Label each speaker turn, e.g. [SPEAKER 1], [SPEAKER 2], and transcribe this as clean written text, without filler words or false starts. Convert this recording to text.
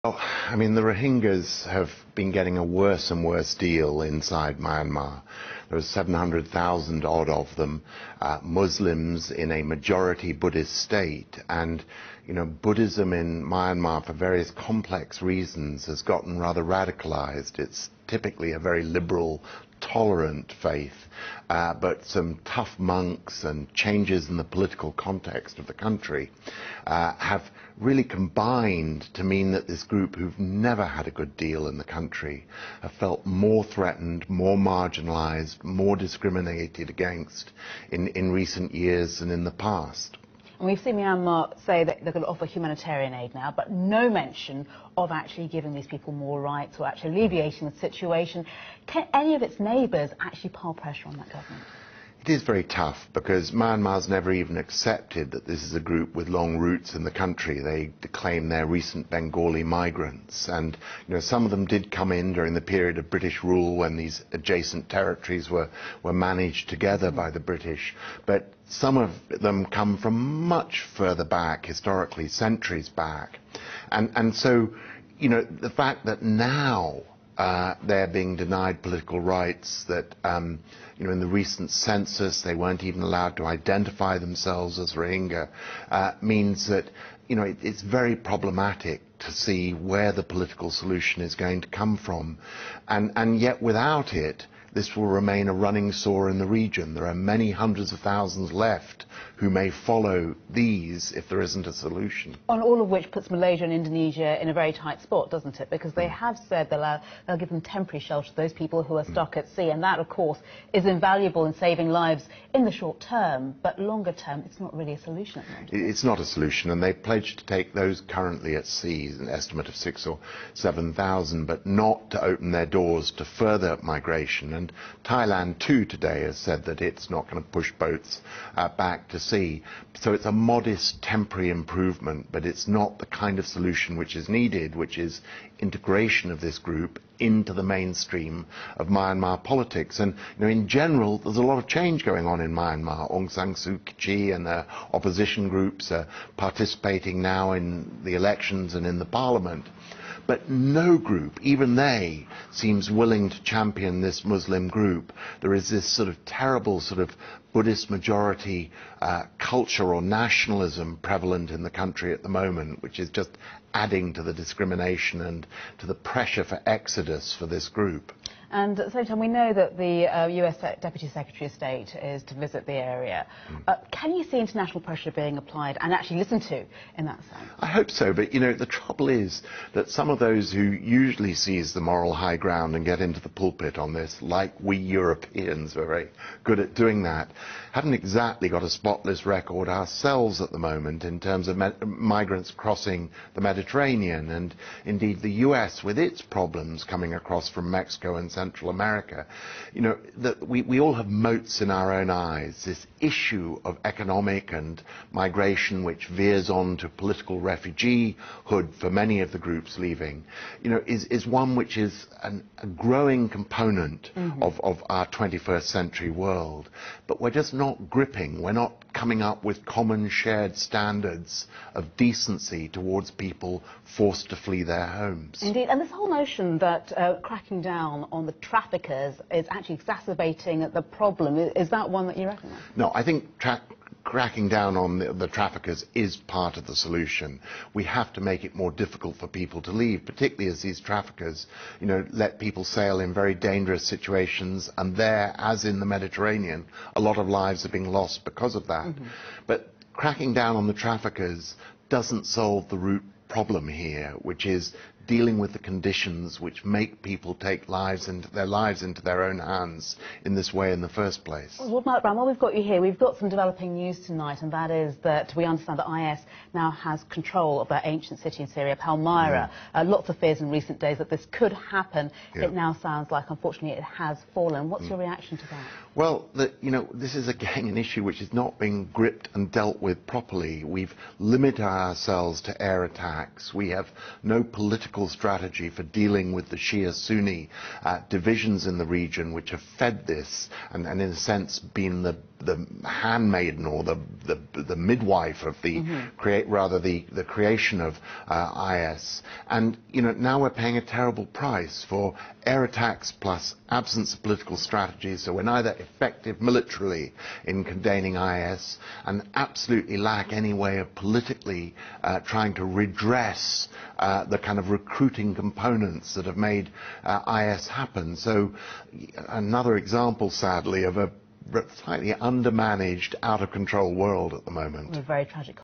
[SPEAKER 1] Well, I mean, the Rohingyas have been getting a worse and worse deal inside Myanmar. There are 700,000 odd of them, Muslims in a majority Buddhist state, and Buddhism in Myanmar, for various complex reasons, has gotten rather radicalized. It's typically a very liberal, tolerant faith, but some tough monks and changes in the political context of the country have really combined to mean that this group, who've never had a good deal in the country, have felt more threatened, more marginalized, more discriminated against in recent years than in the past.
[SPEAKER 2] And we've seen Myanmar say that they're going to offer humanitarian aid now, but no mention of actually giving these people more rights or actually alleviating the situation. Can any of its neighbours actually pile pressure on that government?
[SPEAKER 1] It is very tough because Myanmar's never even accepted that this is a group with long roots in the country. They claim they're recent Bengali migrants, and some of them did come in during the period of British rule when these adjacent territories were managed together by the British, but some of them come from much further back, historically centuries back, and so the fact that now they're being denied political rights, that in the recent census they weren't even allowed to identify themselves as Rohingya, means that it's very problematic to see where the political solution is going to come from, and yet without it this will remain a running sore in the region. There are many hundreds of thousands left who may follow these if there isn't a solution.
[SPEAKER 2] On all of which puts Malaysia and Indonesia in a very tight spot, doesn't it? Because they have said they'll give them temporary shelter to those people who are stuck at sea, and that, of course, is invaluable in saving lives in the short term, but longer term, it's not really a solution at the moment.
[SPEAKER 1] It's not a solution, and they've pledged to take those currently at sea, an estimate of 6,000 or 7,000, but not to open their doors to further migration. And Thailand too today has said that it's not going to push boats back to sea. So it's a modest temporary improvement, but it's not the kind of solution which is needed, which is integration of this group into the mainstream of Myanmar politics. And in general, there's a lot of change going on in Myanmar. Aung San Suu Kyi and the opposition groups are participating now in the elections and in the parliament. But no group, even they, seems willing to champion this Muslim group. There is this sort of terrible sort of Buddhist majority culture or nationalism prevalent in the country at the moment, which is just adding to the discrimination and to the pressure for exodus for this group.
[SPEAKER 2] And at the same time, we know that the US Deputy Secretary of State is to visit the area. Can you see international pressure being applied and actually listened to in that sense?
[SPEAKER 1] I hope so, but the trouble is that some of those who usually seize the moral high ground and get into the pulpit on this, like we Europeans, we're very good at doing that, haven't exactly got a spotless record ourselves at the moment in terms of migrants crossing the Mediterranean, and indeed the US with its problems coming across from Mexico and Central America. That we all have motes in our own eyes. This issue of economic and migration, which veers on to political refugeehood for many of the groups leaving, is one which is a growing component of our 21st century world. But we're just not gripping, we're not coming up with common shared standards of decency towards people forced to flee their homes.
[SPEAKER 2] Indeed, and this whole notion that cracking down on the traffickers is actually exacerbating the problem, is that one that you recognise?
[SPEAKER 1] No, I think cracking down on the traffickers is part of the solution. We have to make it more difficult for people to leave, particularly as these traffickers, let people sail in very dangerous situations, and there, as in the Mediterranean, a lot of lives are being lost because of that. But cracking down on the traffickers doesn't solve the root problem here, which is dealing with the conditions which make people take their lives into their own hands in this way in the first place.
[SPEAKER 2] Well, Malloch Brown, while we've got you here, we've got some developing news tonight, and that is that we understand that IS now has control of that ancient city in Syria, Palmyra. Lots of fears in recent days that this could happen. It now sounds like, unfortunately, it has fallen. What's your reaction to that?
[SPEAKER 1] Well, this is again an issue which is not being gripped and dealt with properly. We've limited ourselves to air attacks. We have no political strategy for dealing with the Shia-Sunni divisions in the region which have fed this and in a sense been the handmaiden or the midwife of the the creation of IS. And now we're paying a terrible price for air attacks plus absence of political strategies. So we're neither effective militarily in containing IS and absolutely lack any way of politically trying to redress the kind of recruiting components that have made IS happen. So another example, sadly, of a slightly undermanaged, out of control world at the moment.
[SPEAKER 2] A very tragic